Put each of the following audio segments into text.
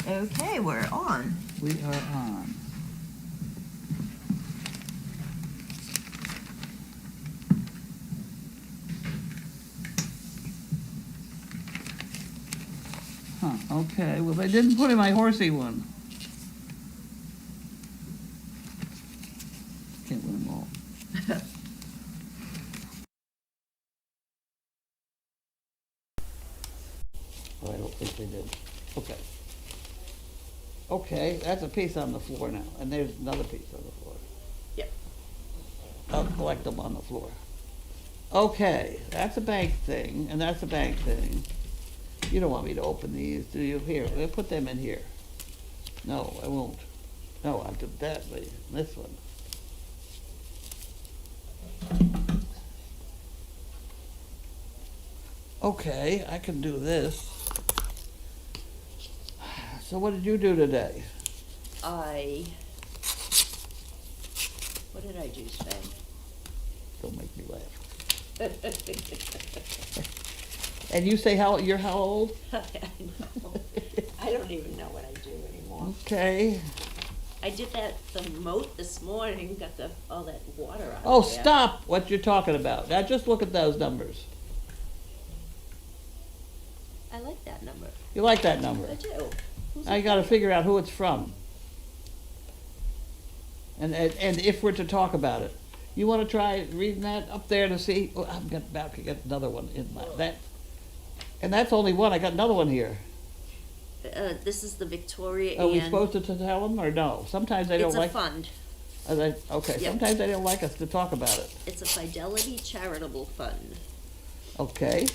Okay, we're on. We are on. Huh, okay, well, they didn't put in my horsey one. Can't win them all. Oh, I don't think they did. Okay. Okay, that's a piece on the floor now, and there's another piece on the floor. Yep. I'll collect them on the floor. Okay, that's a bank thing, and that's a bank thing. You don't want me to open these, do you? Here, we'll put them in here. No, I won't. No, I'll do that, this one. Okay, I can do this. So what did you do today? What did I do, Sven? Don't make me laugh. And you say you're how old? I know. I don't even know what I do anymore. Okay. I did the moat this morning, got all that water out Oh, there. stop what you're talking about. Now just look at those numbers. I like that number. You like that number? I do. Now you gotta figure out who it's from. And if we're to talk about it. You wanna try reading that up there to see? Oh, I'm about to get another one in that. And that's only one. I got another one here. This is the Victoria Are we Ann. supposed to tell them or no? Sometimes they don't like. It's a fund. Okay, Yep. sometimes they don't like us to talk about it. It's a Fidelity Charitable Fund. Okay,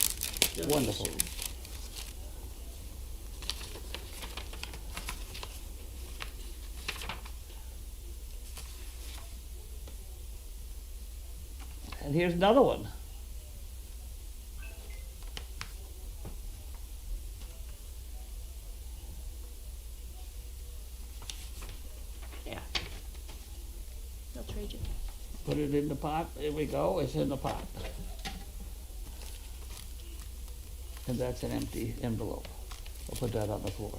Donation. wonderful. And here's another one. Yeah. I'll trade you. Put it in the pot. There we go. It's in the pot. And that's an empty envelope. I'll put that on the floor.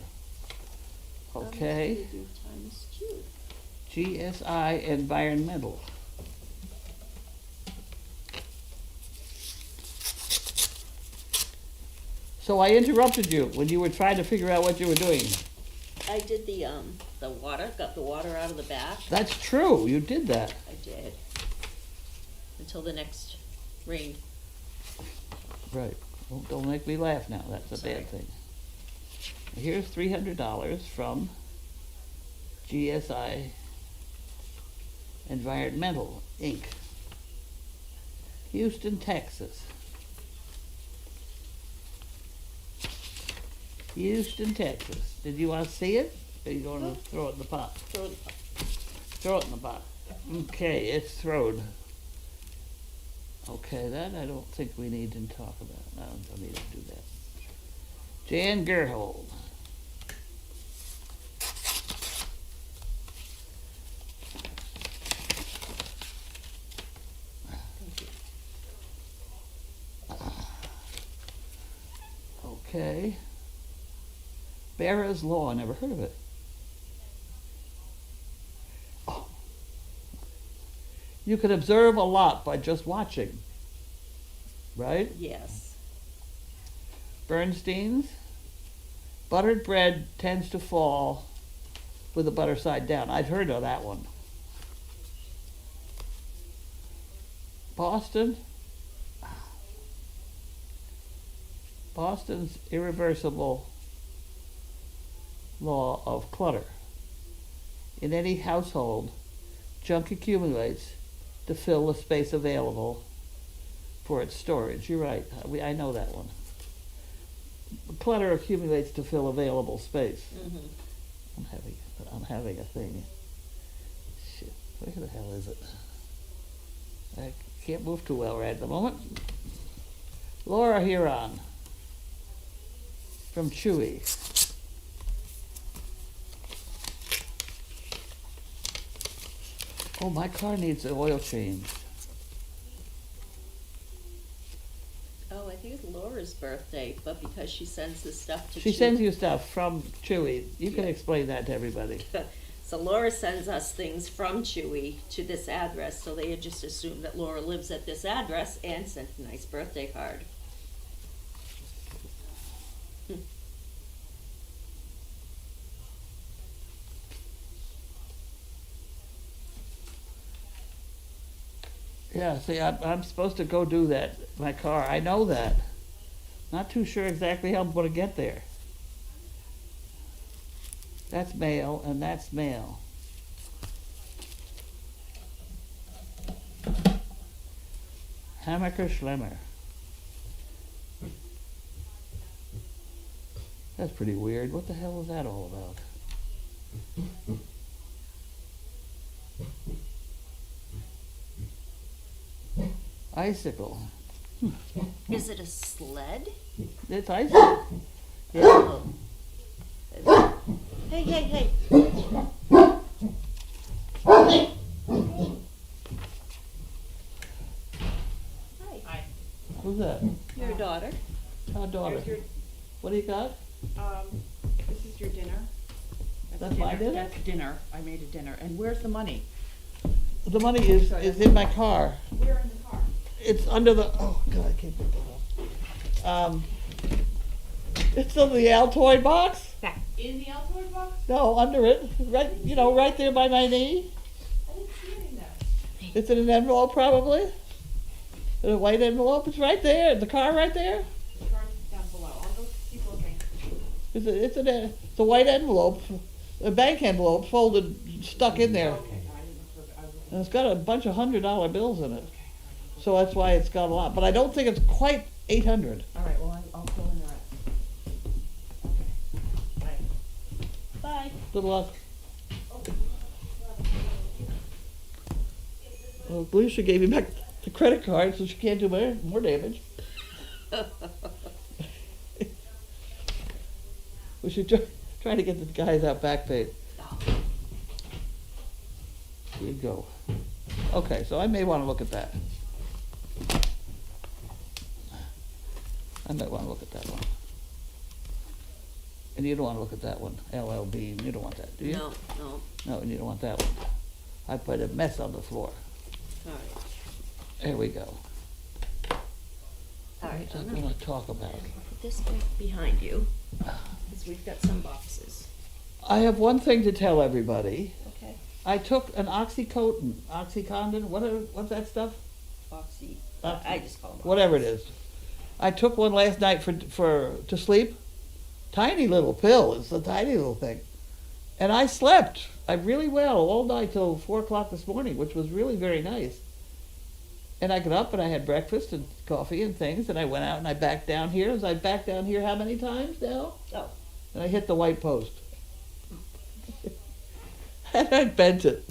Okay. Times 2. GSI Environmental. So I interrupted you when you were trying to figure out what you were doing. I did the water, got the water out of the bath. That's true. You did that. I did. Until the next rain. Right. Well, don't make me laugh now. That's a Sorry. bad thing. Here's $300 from GSI Environmental, Inc., Houston, Texas. Houston, Texas. Did you want to see it? Or are you going to throw it in the pot? Throw the Throw it in the pot. Okay, it's thrown. Okay, that I don't think we need to talk about. No, I don't need to do that. Jan Gerhold. Thank you. Okay. Barra's Law, I never heard of it. Oh. You can observe a lot by just watching, right? Yes. Bernstein's. Buttered bread tends to fall with the butter side down. I've heard of that one. Boston. Boston's irreversible law of clutter. In any household, junk accumulates to fill the space available for its storage. You're right. I know that one. Clutter accumulates to fill available space. Mm-hmm. I'm having a thing. Shit, where the hell is it? I can't move too well right at the moment. Laura Huron from Chewy. Oh, my car needs an oil change. Oh, I think it's Laura's Laura's birthday, but because she sends this stuff to She Chewy. sends you stuff from Chewy. You can Yeah. explain that to everybody. So Laura sends us things from Chewy to this address, so they had just assumed that Laura lives at this address and sent a nice birthday card. Yeah, see, I'm supposed to go do that, my car, I know that. Not too sure exactly how I'm gonna get there. That's mail, and that's mail. Hammaker Schlemmer. That's pretty weird, what the hell is that all about? Icicle. Is it a sled? It's icicle. Yeah. Hey, hey, hey. Hi. Who's that? Your daughter. Our daughter. Here's your, What do you got? this is your dinner. That's my dinner? That's dinner. I made a dinner. And where's the money? The money is in my car. We're in the car. It's under the, oh God, I can't pick that up. It's in the Altoid box? In the Altoid box? No, under it, right, right there by my knee. I didn't see it in there. It's in an envelope probably. In a white envelope, it's right there, in the car right there. The car's down below. I'll go keep looking. It's a white envelope, a bank envelope folded, stuck in there. Okay, no, I didn't look for it. I was And it's got a bunch of $100 bills in it. okay. So that's why it's got a lot, but I don't think it's quite 800. All right, well, I'll fill in the rest. Okay. Bye. Bye. Good luck. Well, Lucia gave me back the credit card, so she can't do more damage. We should try to get the guys out back paid. Here you go. Okay, so I may want to look at that. I might want to look at that one. And you don't want to look at that one, LLB, you don't want that, do you? No, no. No, and you don't want that one. I put a mess on the floor. All right. There we go. All right. What I'm was I gonna going to talk about? put this back behind you, because we've got some boxes. I have one thing to tell everybody. Okay. I took an Oxycontin, what's that stuff? Oxy. Oxy. I just call them. Whatever it is. I took one last night to sleep. Tiny little pill. It's a tiny little thing. And I slept really well all night till 4 o'clock this morning, which was really very nice. And I got up and I had breakfast and coffee and things, and I went out and I backed down here. As I backed down here how many times now? Oh. And I hit the white post. And I bent it.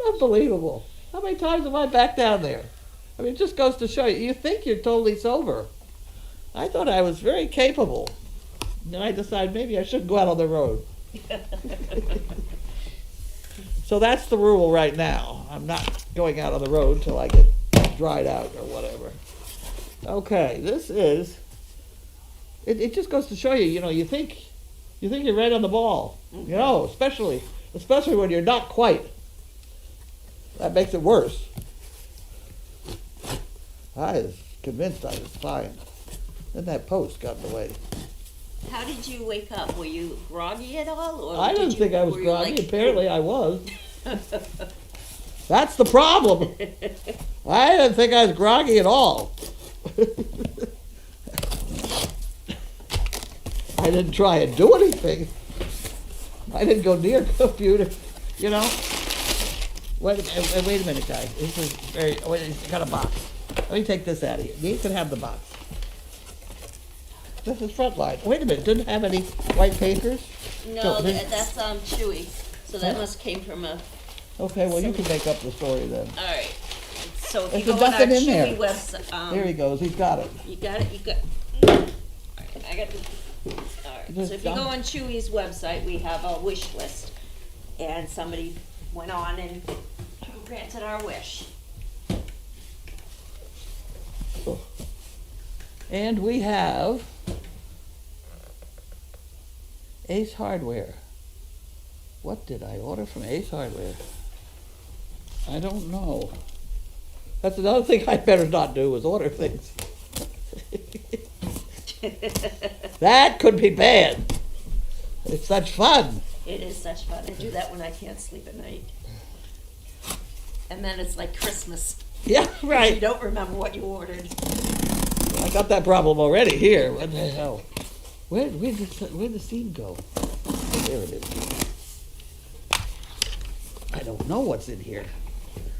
Unbelievable. How many times have I backed down there? I mean, it just goes to show you, you think you're totally sober. I thought I was very capable. Then I decided maybe I shouldn't go out on the road. So that's the rule right now. I'm not going out on the road till I get dried out or whatever. Okay, this is, it just goes to show you, you think you're right on the ball. Especially when you're not quite. That makes it worse. I was convinced I was fine. Then that post got in the way. How did you wake up? Were you groggy at all? Or I didn't think I was were you groggy. like- Apparently I was. That's the problem. I didn't think I was groggy at all. I didn't try and do anything. I didn't go near a computer, Wait a minute, guys. This is wait, it's got a box. Let me take this out of here. You can have the box. This is Frontline. Wait a minute, didn't have any white papers? No, So, that's Chewy. So that must came from a. Okay, well, you can make up the story then. All right. So if There's you go on our nothing in there. Chewy website, There he goes, he's got it. you got it. You got. All right, I got. All right. Just So if you go dump. on Chewy's website, we have a wish list, and somebody went on and granted our wish. And we have Ace Hardware. What did I order from Ace Hardware? I don't know. That's another thing I better not do is order things. That could be bad. It's such fun. It is such fun. I do that when I can't sleep at night. And then it's like Christmas. Yeah, You right. don't remember what you ordered. I got that problem already here. What the hell? Where'd the seed go? Oh, there it is. I don't know what's in here.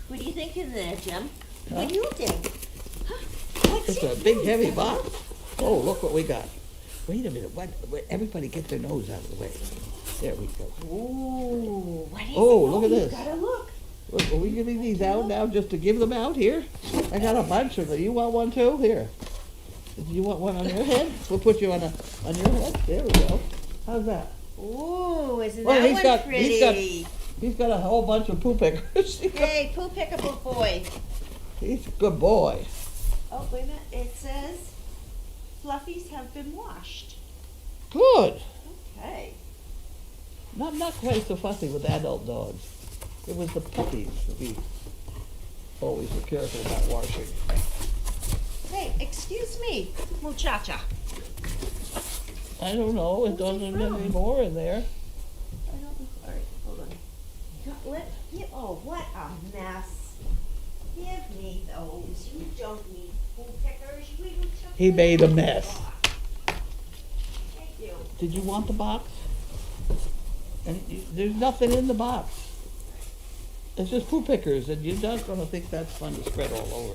What do you think in there, Jim? Huh? What do you think? Huh? What's It's in a big there? heavy box. Oh, look what we got. Wait a minute. What? Everybody get their nose out of the way. There we go. Ooh, what is Oh, it? look at You this. gotta look. Look, are we giving these out now just to give them out here? I got a bunch of them. You want one too? Here. Do you want one on your head? We'll put you on your head. There we go. How's that? Ooh, isn't Well, that he's one got- pretty? he's He's got a whole bunch of poo pickers. Hey, poo pickable boy. He's a good boy. Oh, wait a minute. It says fluffies have been washed. Good. Okay. Not quite so fussy with adult dogs. It was the puppies that we always were careful about washing. Hey, excuse me, muchacha. I don't know. It Who's he doesn't have from? any more in there. I don't, all right, hold on. Oh, what a mess. Give me those. You don't need poo pickers. You even took He them made a out. mess. Thank you. Did you want the box? There's nothing in the box. It's just poo pickers, and you're not going to think that's fun to spread all over.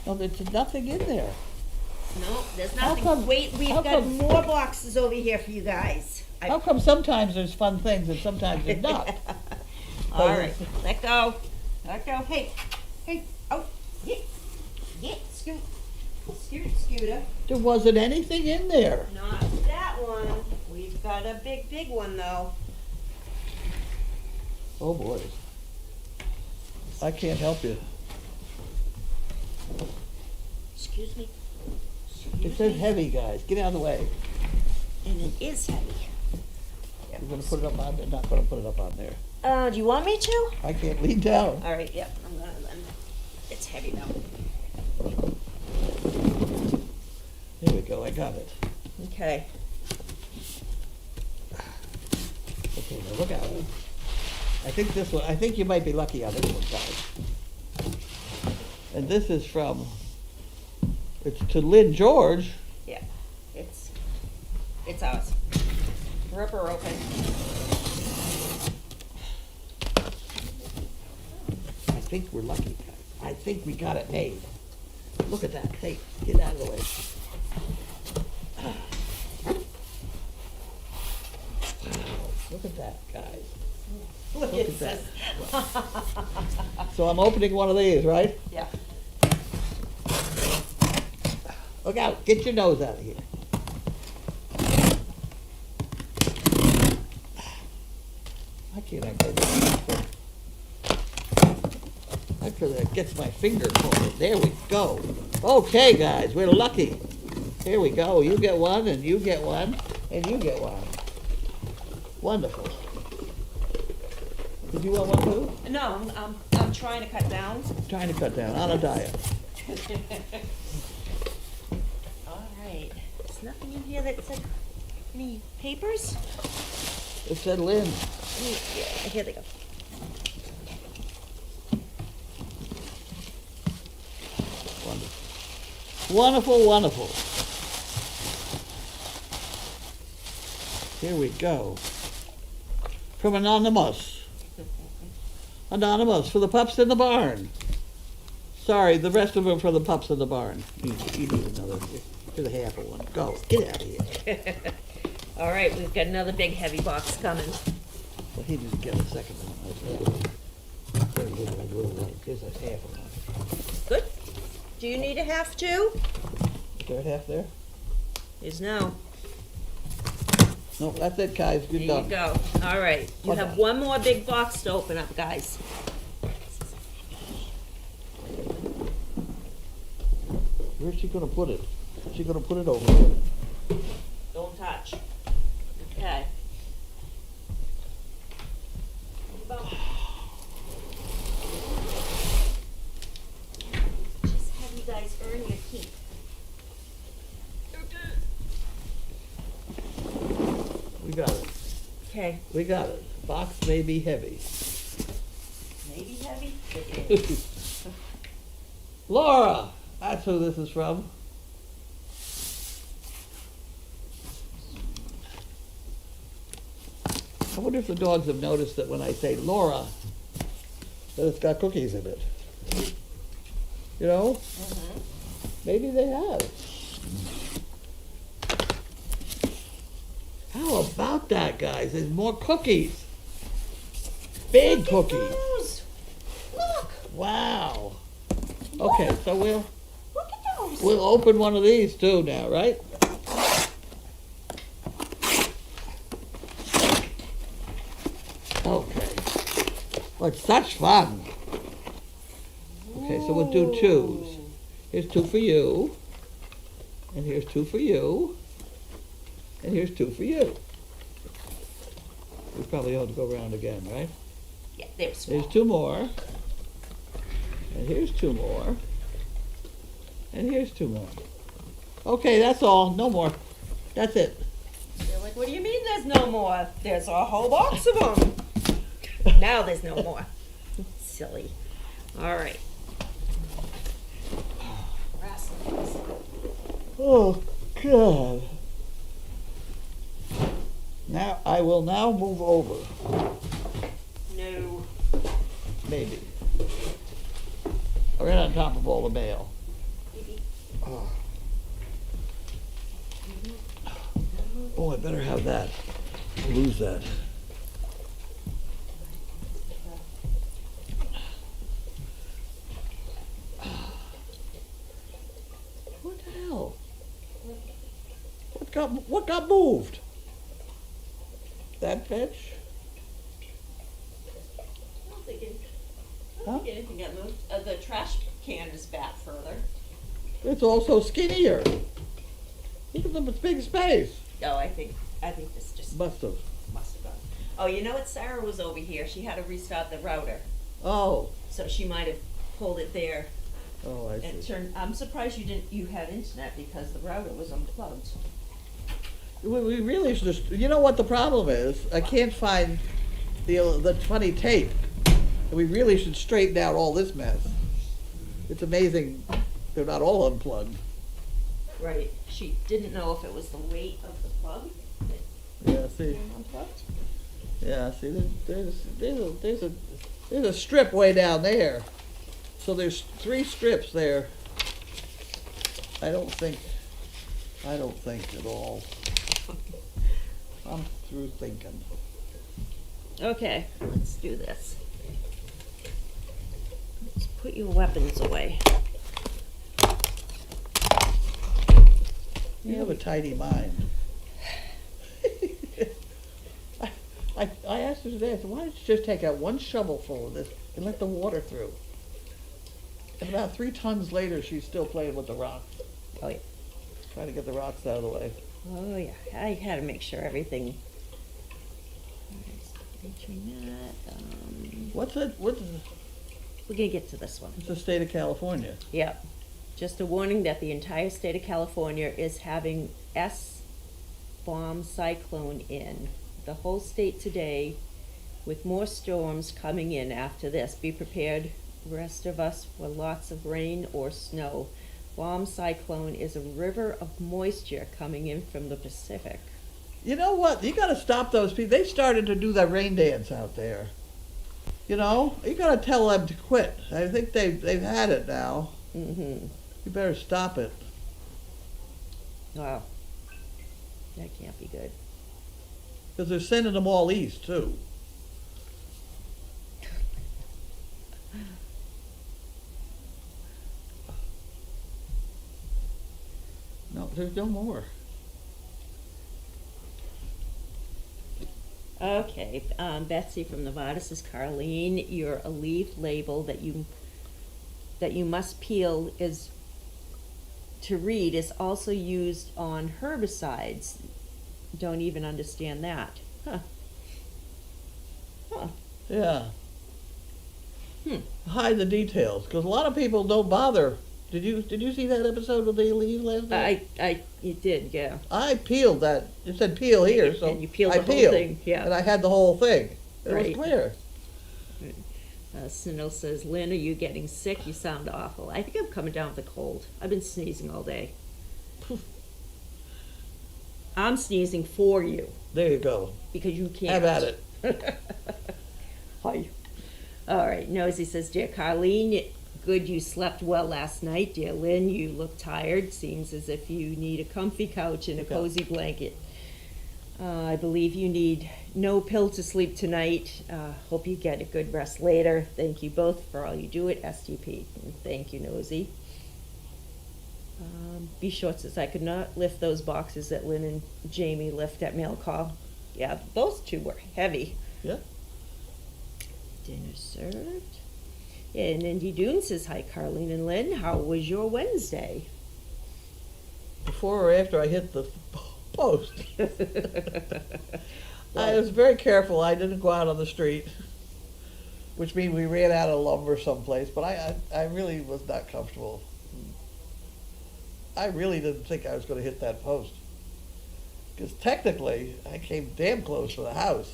No, there's nothing in there. No, there's How nothing. come- Wait, we've how got come- more boxes over here for you guys. How come sometimes there's fun things and sometimes there's not? All right, let go. Let go. Hey, oh, get, Scooter. There wasn't anything in there. Not that one. We've got a big one though. Oh boy. I can't help you. Excuse me. It says heavy, guys. Get out of the way. And it is heavy. You're gonna put it up on there? Not gonna put it up on there. Do you want me to? I can't lean down. All right, yep, I'm gonna then. It's heavy now. There we go. I got it. Okay. Okay, now look out. I think this one. I think you might be lucky on this one, guys. And this is from. It's to Lynn George. Yeah, it's ours. Rip her open. I think we're lucky, guys. I think we got it made. Look at that. Hey, get out of the way. Look at that, guys. Look Look at at that. this. So I'm opening one of these, right? Yeah. Look out. Get your nose out of here. Why can't I go this quick? I feel that gets my finger caught. There we go. Okay, guys, we're lucky. Here we go. You get one, and you get one, and you get one. Wonderful. Did you want one too? No, I'm trying to cut down. Trying to cut down on a diet. All right. There's nothing in here that said any papers? It said Lynn. Yeah, here they go. Wonderful. Wonderful, wonderful. Here we go. From Anonymous. Anonymous, for the pups in the barn. Sorry, the rest of them for the pups in the barn. You need another. Here's a half of one. Go, get out of here. All right, we've got another big heavy box coming. Well, he didn't get a second one. Here's a half of one. Good. Do you need a half too? Is there a half there? Is no. No, that's it, guys. There Good done. you go. All right. You Hold have on. one more big box to open up, guys. Where's she gonna put it? She's gonna put it over. Don't touch. Okay. Just have you guys earn your keep. We got it. Okay. We got it. Box may be heavy. Maybe heavy? It is. Laura! That's who this is from. I wonder if the dogs have noticed that when I say Laura, that it's got cookies in it. You know? Mhm. Maybe they have. How about that, guys? There's more cookies. Big Look at cookies. those. Look. Wow. Okay, so Look at those. we'll open one of these too now, right? Okay. Well, it's such fun. Okay, so we'll do twos. Here's two for you. And here's two for you. And here's two for you. We probably ought to go around again, right? Yeah, they're small. There's two more. And here's two more. And here's two more. Okay, that's all. No more. That's it. They're like, what do you mean there's no more? There's a whole box of them. Now there's no more. Silly. All right. Oh, God. Now, I will now move over. No. Maybe. Right on top of all the mail. Maybe. Oh, I better have that. I'll lose that. What the hell? What got moved? That fetch? I don't think Huh? anything got moved. The trash can is back further. It's also skinnier. Look at the big space. Oh, I think this just Must have. must have gone. Oh, you know what? Sarah was over here. She had to restart the router, Oh. so she might have pulled it there Oh, I and see. turned. I'm surprised you had internet because the router was unplugged. We really should just, you know what the problem is? I can't find the funny tape. We really should straighten out all this mess. It's amazing they're not all unplugged. Right. She didn't know if it was the weight of the plug that Yeah, see. came unplugged. Yeah, see, there's a strip way down there. So there's 3 strips there. I don't think at all. I'm through thinking. Okay, let's do this. Let's put your weapons away. You have a tidy mind. I asked her today, I said, why don't you just take out one shovelful of this and let the water through? And about 3 tons later, she's still playing with the rocks, Oh yeah. trying to get the rocks out of the way. Oh yeah. I had to make sure everything. Entering that. What's We're gonna get to this one. the state of California? Yep. Just a warning that the entire state of California is having S-bomb cyclone in. The whole state today, with more storms coming in after this. Be prepared, rest of us, for lots of rain or snow. Bomb cyclone is a river of moisture coming in from the Pacific. You know what? You gotta stop those people. They started to do that rain dance out there. You know? You gotta tell them to quit. I think they've had it now. Mm-hmm. You better stop it. Wow. That can't be good. Because they're sending them all east, too. No, there's no more. Okay, Betsy from Nevada says, Carlene, your leaf label that you must peel is to read is also used on herbicides. Don't even understand that. Huh. Huh. Yeah. Hmm. Hide the details, because a lot of people don't bother. Did you see that episode when they leave last night? You did, yeah. I peeled that. It said peel here, so And you peeled I the whole peeled, thing, yeah. and I had the whole thing. It Right. was clear. Snow says, Lynn, are you getting sick? You sound awful. I think I'm coming down with a cold. I've been sneezing all day. I'm sneezing for you There you go. because you can't. Have at it. Hi. All right. Nosy says, Dear Carlene, good you slept well last night. Dear Lynn, you look tired. Seems as if you need a comfy couch and a Okay. cozy blanket. I believe you need no pill to sleep tonight. Hope you get a good rest later. Thank you both for all you do at SDP. And thank you, Nosy. B. Short says, I could not lift those boxes that Lynn and Jamie lift at Mail Call. Yeah, those two were heavy. Yeah. Dinner served. And Indy Dune says, hi, Carlene and Lynn. How was your Wednesday? Before or after I hit the post. I was very careful. I didn't go out on the street, which means we ran out of lumber someplace. But I really was not comfortable. I really didn't think I was going to hit that post. Because technically, I came damn close to the house.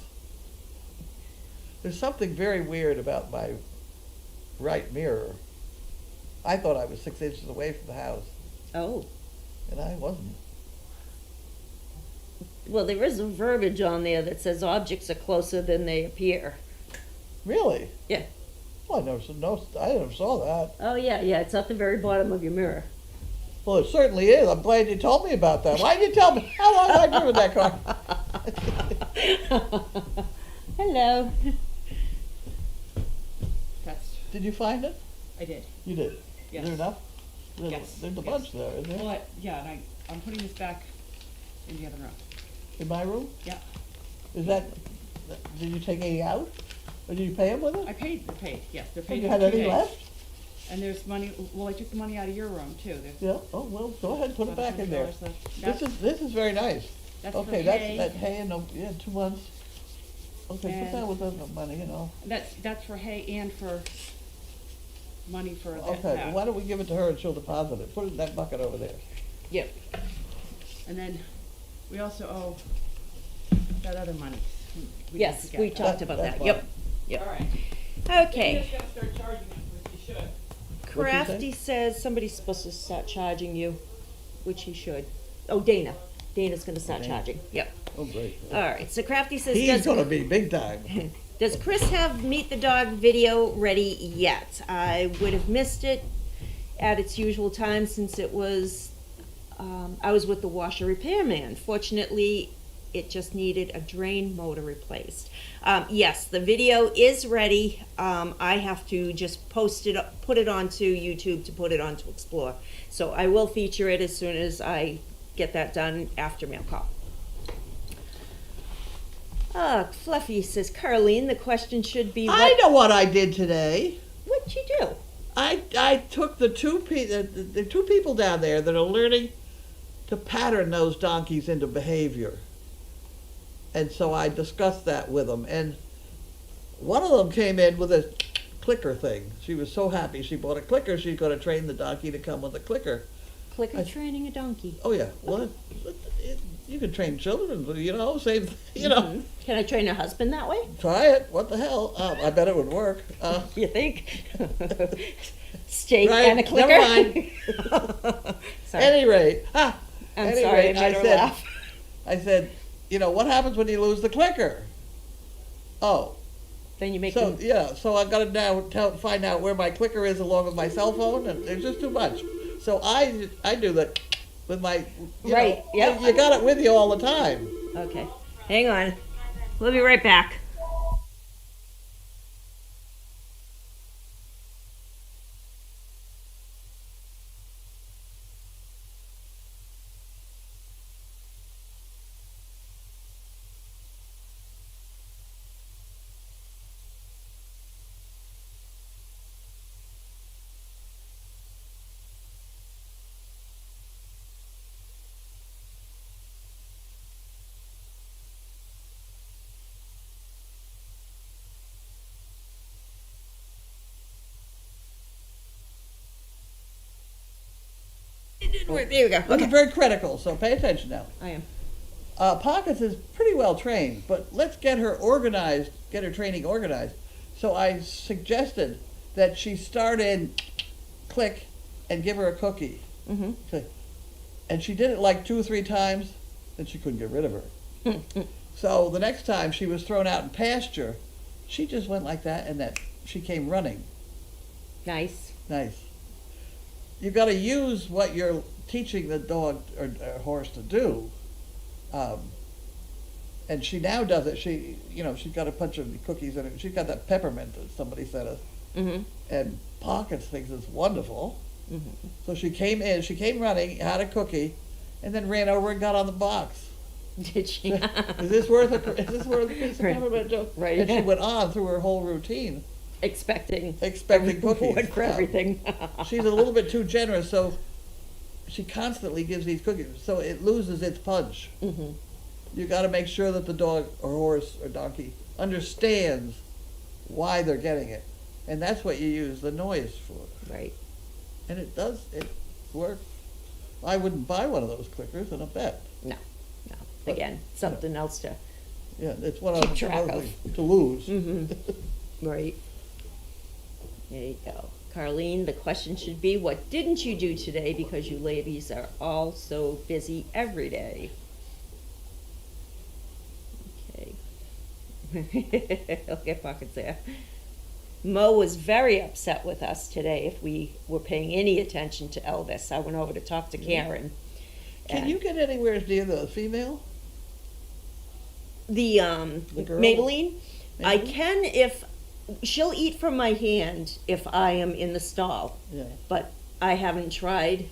There's something very weird about my right mirror. I thought I was 6 inches away from the house, Oh. and I wasn't. Well, there is a verbiage on there that says objects are closer than they appear. Really? Yeah. Well, I never saw that. Oh, yeah, yeah. It's at the very bottom of your mirror. Well, it certainly is. I'm glad you told me about that. Why didn't you tell me? How long have I driven that car? Hello. That's, Did you find it? I did. You did. Yes. Is there enough? Yes. There's a Yes. bunch there, isn't Well, there? yeah, and I'm putting this back in the other room. In my room? Yeah. Is that, did you take any out? Or did you pay them with it? They're paid, yes, they're Have paid you for had 2 any days. left? And there's money, well, I took the money out of your room too. There's Yeah, oh, well, go ahead, put it back in there. $700 left. This is very nice. That's Okay, for hay. that's hay in the, yeah, 2 months. Okay, put And- that with the money, you know. That's for hay and for money for that. Okay, well, why don't we give it to her and she'll deposit it? Put it in that bucket over there. Yep. And then we also owe that other money. Yes, didn't we forget talked That- about that's that. fine. Yep. Yep. All right. Okay. You just gotta start charging them, which you should. Crafty says somebody's supposed to start charging you, which he should. Oh, Dana. Dana's going to start Dana. charging. Yep. Oh, great. All right. So Crafty says, He's gonna be big time. Does Chris have Meet the Dog video ready yet? I would have missed it at its usual time since it was, I was with the washer repairman. Fortunately, it just needed a drain motor replaced. Yes, the video is ready. I have to just put it onto YouTube to put it onto Explore. So I will feature it as soon as I get that done after Mail Call. Fluffy says, Carlene, the question should be I know what I did today. What'd you do? I took the two people down there that are learning to pattern those donkeys into behavior. And so I discussed that with them. And one of them came in with a clicker thing. She was so happy she bought a clicker. She's going to train the donkey to come with a clicker. Clicker training a donkey. Oh, yeah. Well, you can train children, you know, same, you know. Mhm. Can I train her husband that way? Try it. What the hell? I bet it would work. You think? Steak Right, and a clicker? never mind. Sorry. Any rate, I'm any sorry, rate, I made her laugh. I said, you know, what happens when you lose the clicker? Oh, Then you make so them. yeah, so I've got to now find out where my clicker is along with my cell phone, and there's just too much. So I do that with my, you Right, know, yep. you got it with you all the time. Okay. Hang on. We'll be right back. There you go. This is Okay. very critical, so pay attention now. I am. Pockets is pretty well trained, but let's get her organized, get her training organized. So I suggested that she start in click and give her a cookie. Mm-hmm. Click. And she did it like 2 or 3 times, then she couldn't get rid of her. So the next time she was thrown out in pasture, she just went like that, and that she came running. Nice. Nice. You've got to use what you're teaching the dog or horse to do. And she now does it. She's got a bunch of cookies in it. She's got that peppermint that somebody sent us. Mm-hmm. And Pockets thinks it's wonderful. Mm-hmm. So she came running, had a cookie, and then ran over and got on the box. Did she? Is this worth a piece of peppermint, Joe? Right. And she went on through her whole routine, Expecting cookies. reward for everything. She's a little bit too generous, so she constantly gives these cookies, so it loses its punch. Mm-hmm. You got to make sure that the dog or horse or donkey understands why they're getting it, and that's what you use the noise for. Right. And it works. I wouldn't buy one of those clickers in a bet. No. Again, something else to. Yeah, it's one Keep of track those of. things to lose. Mm-hmm. Right. There you go. Carlene, the question should be, what didn't you do today because you ladies are all so busy every day? Okay. Okay, Pockets there. Mo was very upset with us today if we were paying any attention to Elvis. I went over to talk to Karen. Can and you get anywhere near the female? The girl? Maybelline? I Maybelline? can if she'll eat from my hand if I am in the stall, Yeah. but I haven't tried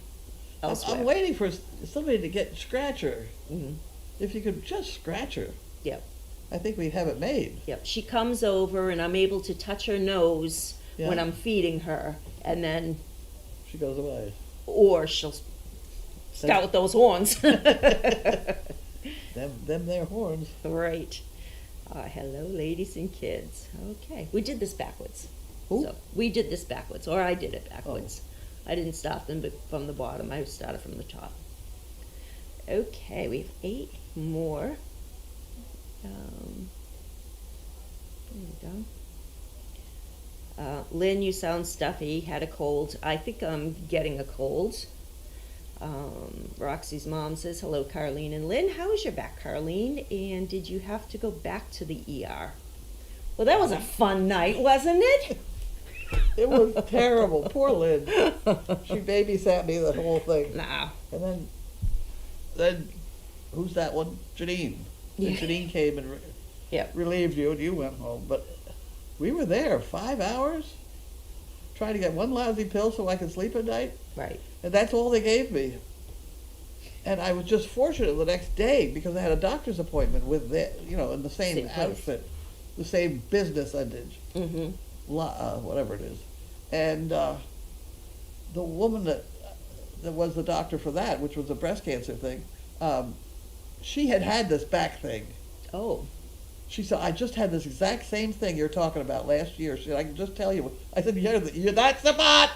I'm elsewhere. waiting for somebody to scratch her. Mhm. If you could just scratch her, Yep, I think we'd have it made. yep. She comes over and I'm able to touch her nose when Yeah. I'm feeding her, and then She goes away. or she'll scout with those horns. Them their horns. Right. Hello, ladies and kids. Okay, we did this backwards. Who? So we did this backwards, or I did it backwards. I didn't start them from the bottom. I started from the top. Okay, we have 8 more. There we go. Lynn, you sound stuffy. Had a cold. I think I'm getting a cold. Roxy's mom says, hello, Carlene and Lynn. How is your back, Carlene? And did you have to go back to the ER? Well, that was a fun night, wasn't it? It was terrible. Poor Lynn. She babysat me the whole thing. Nah. And then who's that one? Janine. And Yeah. Janine came and Yep. relieved you, and you went home. But we were there 5 hours trying to get one lousy pill so I could sleep at night. Right. And that's all they gave me. And I was just fortunate the next day because I had a doctor's appointment with in the same Same place. outfit, the same business I did, Mm-hmm. whatever it is. And the woman that was the doctor for that, which was a breast cancer thing, she had this back thing. Oh. She said, I just had this exact same thing you're talking about last year. She said, I can just tell you. I said, you're that's the bot,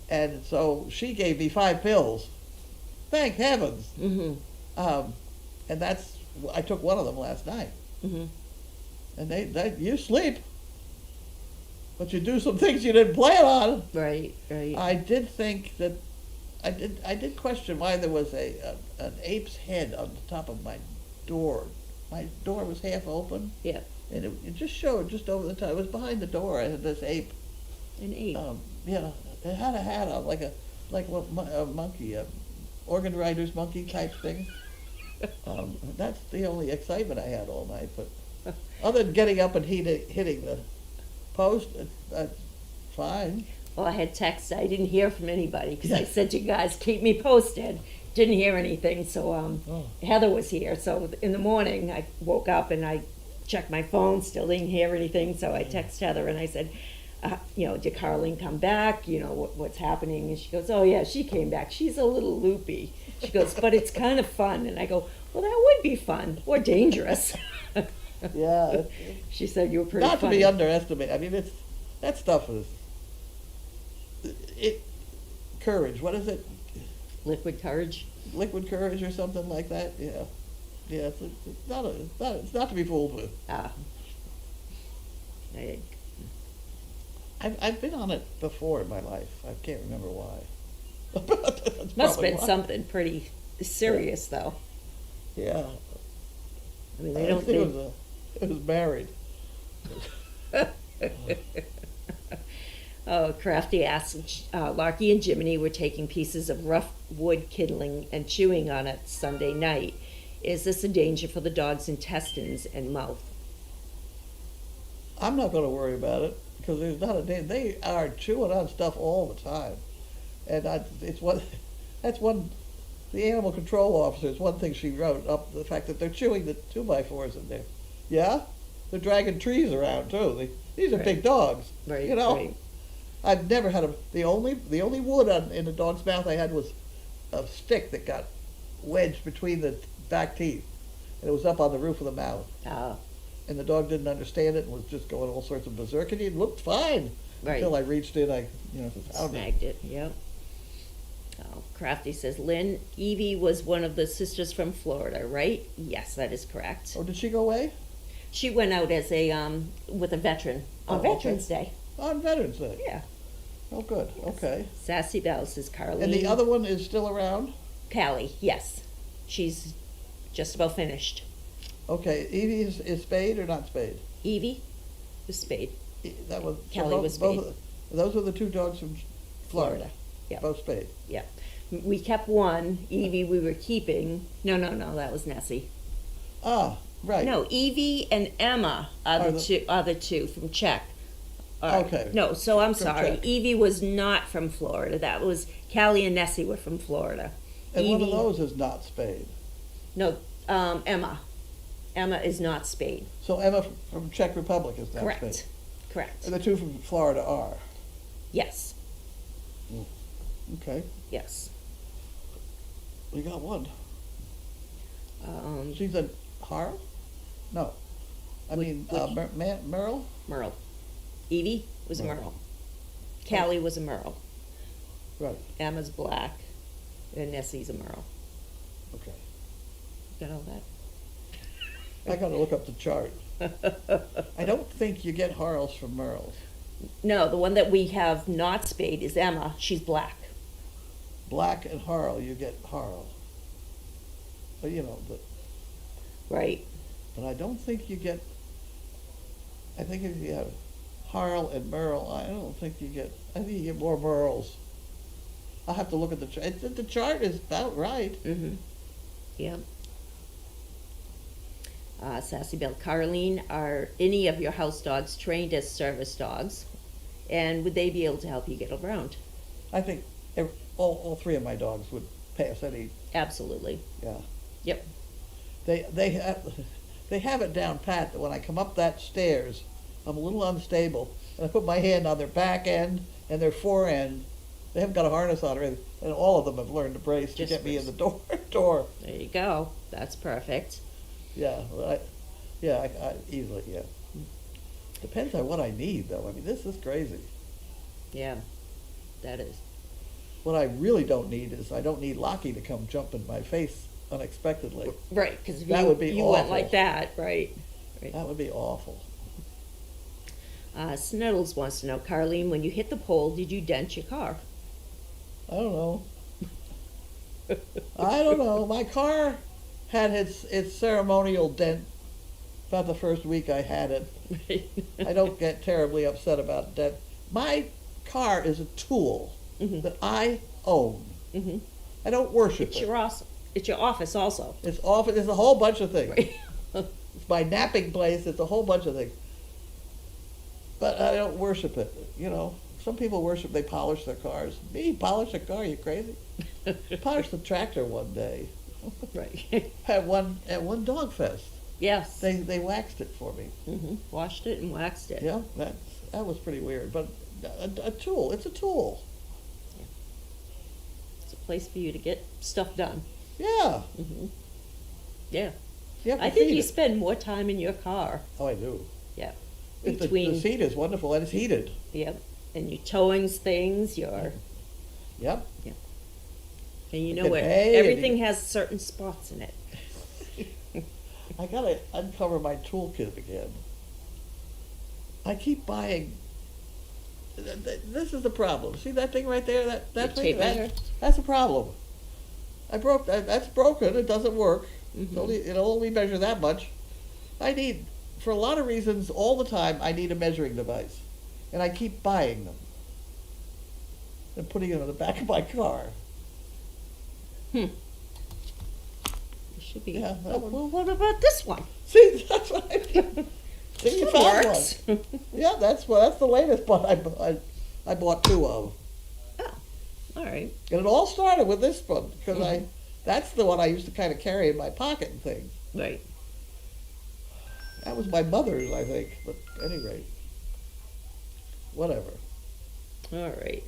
And so she gave me 5 pills. Thank heavens. Mm-hmm. And I took one of them last night. Mm-hmm. And you sleep, but you do some things you didn't plan on. Right. Right. I did think that, I did question why there was an ape's head on the top of my door. My door was half open. Yeah. And it just showed just over the top. It was behind the door. I had this ape. An 8. It had a hat on, like a monkey, organ writer's monkey type thing. That's the only excitement I had all night. But other than getting up and hitting the post, that's fine. Well, I had texts. I didn't hear from anybody because I said to you guys, keep me posted. Didn't hear anything. So Heather was here. So in the morning, I woke up and I checked my phone. Still didn't hear anything. So I texted Heather and I said, did Carlene come back? What's happening? And she goes, oh yeah, she came back. She's a little loopy. She goes, but it's kind of fun. And I go, well, that would be fun or dangerous. Yeah. She said you were pretty Not funny. to be underestimated. I mean, that stuff is courage. What is it? Liquid courage. Liquid courage or something like that. Yeah, yeah. It's not to be fooled with. Ah. I- I've been on it before in my life. I can't remember why. That's Must have probably been why. something pretty serious, though. Yeah. I mean, they don't think think. it was married. Oh, Crafty asks, Larky and Jiminy were taking pieces of rough wood kindling and chewing on it Sunday night. Is this a danger for the dog's intestines and mouth? I'm not going to worry about it because there's not a day. They are chewing on stuff all the time, and it's one. That's one. The animal control officer is one thing she wrote up, the fact that they're chewing the 2x4s in there. Yeah, they're dragging trees around too. These are Right. big dogs. Right, You know, right. I've never had the only wood in a dog's mouth I had was a stick that got wedged between the back teeth, and it was up on the roof of the mouth. Ah, And the dog didn't understand it and was just going all sorts of berserk, and it looked fine right. until I reached in. Found it. Snagged it, yep. Oh, Crafty says, Lynn, Evie was one of the sisters from Florida, right? Yes, that is correct. Oh, did she go away? She went out as with a veteran on Oh, okay. Veterans Day. On Veterans Day. Yeah. Oh, good. Okay. Sassy Belle says, Carlene. And the other one is still around? Callie, yes. She's just about finished. Okay. Evie is spayed or not spayed? Evie was spayed. That was Kelly was spayed. Those were the two dogs from Florida. Yep. Both spayed. Yeah. We kept one. Evie we were keeping. No, that was Nessie. Ah, right. No, Evie and Emma are the two from Czech. Okay. No, so I'm From sorry. Czech. Evie was not from Florida. That was Callie and Nessie were from Florida. And one of Evie- those is not spayed. No, Emma. Emma is not spayed. So Emma from Czech Republic is not Correct. spayed. Correct. And the two from Florida are. Yes. Okay. Yes. We got one. Um, She's a Harl? No. I mean, Merle? Merle. Evie was a Merle. Merle. Callie was a Merle. Right. Emma's black, and Nessie's a Merle. Okay. Got all that? I gotta look up the chart. I don't think you get Harls from Merles. No, the one that we have not spayed is Emma. She's black. Black and Harl, you get Harl. But Right. but I don't think you get, I think if you have Harl and Merle, I think you get more Merles. I'll have to look at the chart. The chart is about right. Mm-hmm. Yeah. Sassy Belle, Carlene, are any of your house dogs trained as service dogs? And would they be able to help you get around? I think all three of my dogs would pass any, Absolutely. yeah. Yep. They have it down pat that when I come up that stairs, I'm a little unstable, and I put my hand on their back end and their fore end. They haven't got a harness on or anything, and all of them have learned to brace to Just get me in brace. the door. There you go. That's perfect. Yeah, I easily, yeah. Depends on what I need, though. I mean, this is crazy. Yeah, that is. What I really don't need is I don't need Lockie to come jump in my face unexpectedly. Right, because if That you, would be you went awful. like that, right? Right. That would be awful. Snuddles wants to know, Carlene, when you hit the pole, did you dent your car? I don't know. I don't know. My car had its ceremonial dent about the first week I had it. I don't get terribly upset about dent. My car is a tool Mhm. that I own. Mm-hmm. I don't worship It's it. it's your office also. It's often it's a whole bunch of things. Right. It's my napping place. It's a whole bunch of things. But I don't worship it. Some people worship. They polish their cars. Me polish a car? You crazy? Polished the tractor one day. Right. At one dog fest. Yes. They waxed it for me. Mm-hmm. Washed it and waxed it. Yeah, that was pretty weird. But a tool. It's a tool. It's a place for you to get stuff done. Yeah. Mm-hmm. Yeah. You have to I think feed you it. spend more time in your car. Oh, I do. Yeah. The Between, seat is wonderful and it's heated. yep. And you're towing things, you're, Yep. Yep. And you know Get what? hay and Everything you- has certain spots in it. I gotta uncover my toolkit again. I keep buying. This is the problem. See that thing right there? That The thing. tape measure? That's a problem. I broke that. That's broken. It doesn't work. Mhm. It'll only measure that much. I need, for a lot of reasons, all the time. I need a measuring device, and I keep buying them and putting them in the back of my car. It should be. Yeah, that Oh, one. well, what about this one? See, that's what I mean. See, you It found works. one. Yeah, that's the latest one I bought two of. Oh, all right. And it all started with this one, because that's the one I used to kind of carry in my pocket and things. Right. That was my mother's, I think, but at any rate, whatever. All right.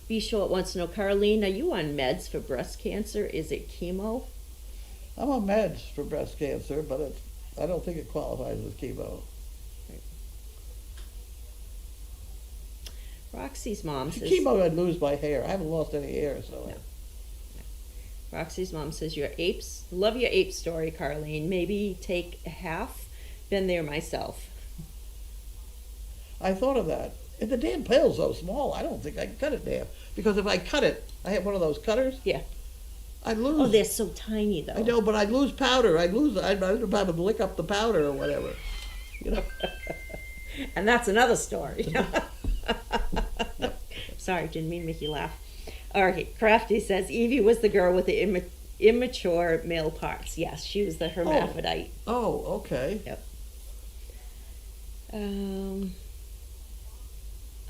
Be Short wants to know, Carlene, are you on meds for breast cancer? Is it chemo? I'm on meds for breast cancer, but I don't think it qualifies as chemo. Roxy's mom says. Chemo, I'd lose my hair. I haven't lost any hair, so. No. Roxy's mom says, your apes, love your ape story, Carlene. Maybe take a half. Been there myself. I thought of that. And the damn pill's so small, I don't think I can cut it damn. Because if I cut it, I have one of those cutters. Yeah. I'd lose. Oh, they're so tiny, though. I know, but I'd lose powder. I'd have to lick up the powder or whatever. You know. And that's another story. Sorry, didn't mean to make you laugh. All right, Crafty says Evie was the girl with the immature male parts. Yes, she was the hermaphrodite. Oh, okay. Yep.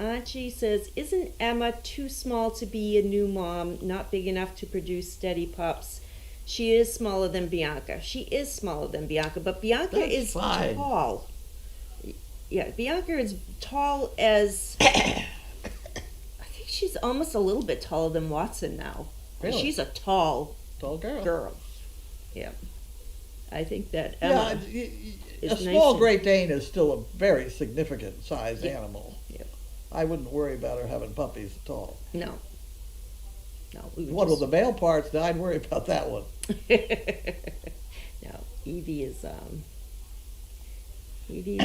Archie says, isn't Emma too small to be a new mom, not big enough to produce steady pups? She is smaller than Bianca. She is smaller than Bianca, but Bianca That's is fine. tall. Yeah, Bianca is tall as... I think she's almost a little bit taller than Watson now. Really? She's a tall Tall girl. girl. Yeah. I think that Yeah, Emma... a is small nice and- Great Dane is still a very significant sized Yeah. animal. Yeah. I wouldn't worry about her having puppies at all. No. No, we would One with just- the male parts, now I'd worry about that one. No, Evie is Evie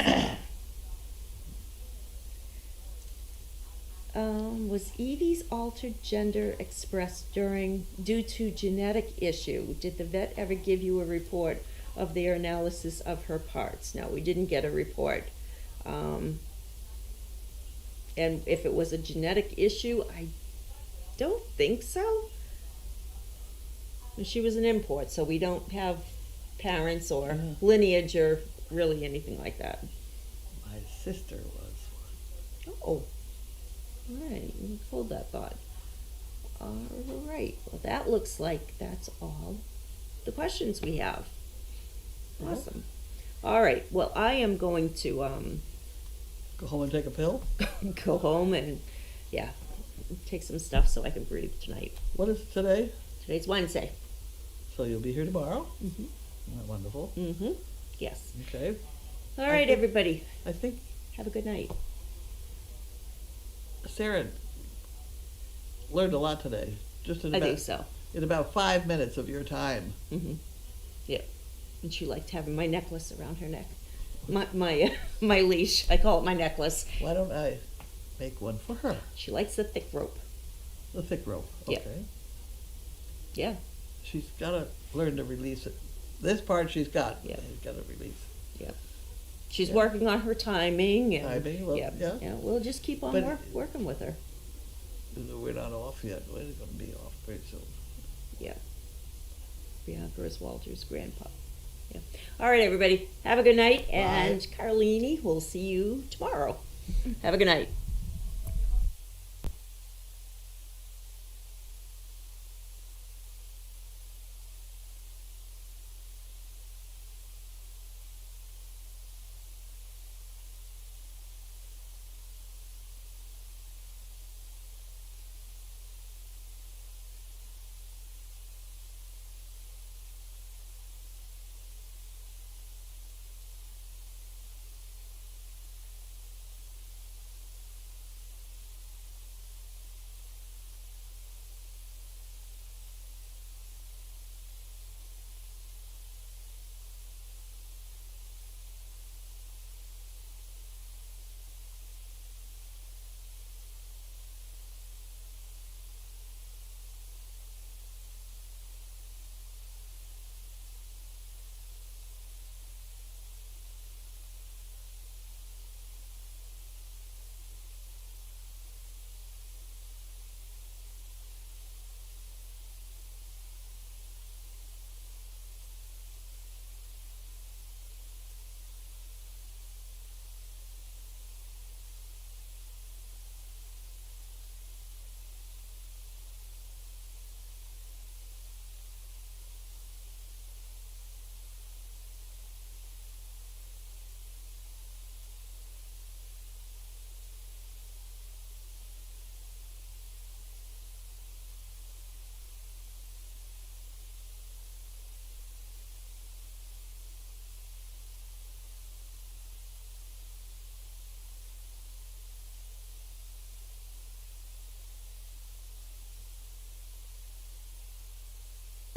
was Evie's altered gender expressed due to genetic issue? Did the vet ever give you a report of their analysis of her parts? No, we didn't get a report. And if it was a genetic issue, I don't think so. She was an import, so we don't have parents or Mhm. lineage or really anything like that. My sister was. Oh, all right. Hold that thought. All right. Well, that looks like that's all the questions we have. Awesome. All right. Well, I am going to Go home and take a pill? go home and take some stuff so I can breathe tonight. What is today? Today's Wednesday. So you'll be here tomorrow? Mhm. Wonderful. Mm-hmm. Yes. Okay. All right, think- everybody. I think Have a good night. Sarah learned a lot today. Just in I about, think so. in about 5 minutes of your time. Mm-hmm. Yeah. And she liked having my necklace around her neck. My leash. I call it my necklace. Why don't I make one for her? She likes the thick rope. The thick rope. Yeah. Okay. Yeah. She's got to learn to release it. This part she's got. Yeah. She's got to release. She's Yeah. working on her timing. And, Timing, well, yeah. We'll just keep on But- working with her. We're not off yet. We're going to be off pretty soon. Yeah. Bianca is Walter's grandpa. Yeah. All right, everybody. Have a good night. And Carlene, we'll see you tomorrow. Have a good night.